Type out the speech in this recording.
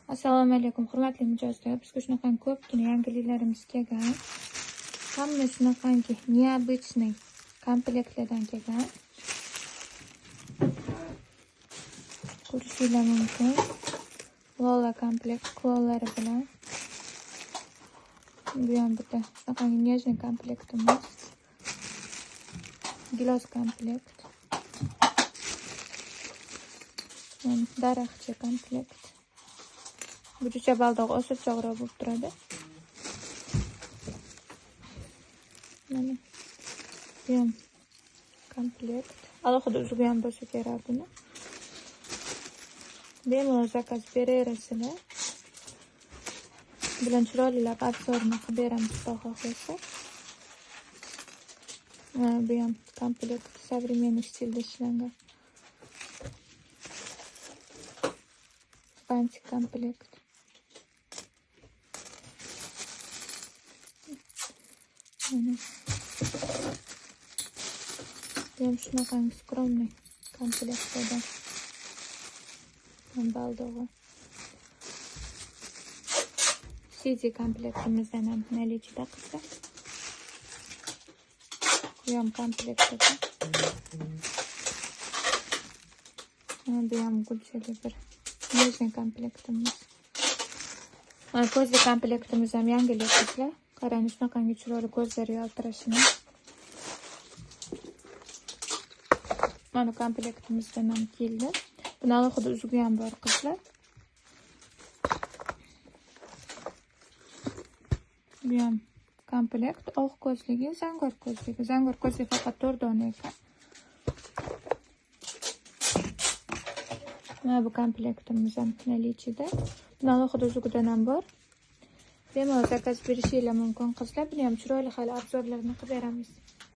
Assalomu alaykum, hurmatli mijozlar. Bizga shunaqangi ko'pgina yangiliklarimiz kelgan. Hamma shunaqangi необычный komplektlardan kelgan. Ko'rishingiz mumkin. Lola komplekt qo'llari bilan. Bu ham bitta shunaqangi нежный komplektimiz. Gilos komplekt. Daraxtchi komplekt. Bu juda baldoq o'sirchoqroq bo'lib turadi. Mana bu ham komplekt. Alohida uzug' ham bo'lsa kerak buni. Bemalol zakaz beraverasizlar. Bilan chiroylilab obzorini qilib beramiz, xudo xohlasa. Bu ham komplekt современный stilda ishlangan. Bantик komplekt. Ham shunaqangi скромный komplektda. Baldog'i. CD komplektimizdan ham наличиеda qilsa. Bu ham komplektda. Bu ham gulchali bir нежный komplektimiz. Ko'zli komplektimiz ham yangilik qilsa. Qarang, shunaqangi chiroyli ko'zlari yaltirashini. Mana komplektimizdan ham keldi. Buni alohida uzug'i ham bor qizlar. Bu ham komplekt oq ko'zligi, zangor ko'zligi. Zangor ko'zligi faqat 4 dona ekan. Mana bu komplektimiz ham наличиеda. Buni alohida uzug'idan ham bor. Bemalol zakaz berishingiz mumkin qizlar. Buni ham chiroyli hali obzorlarini qilib beramiz.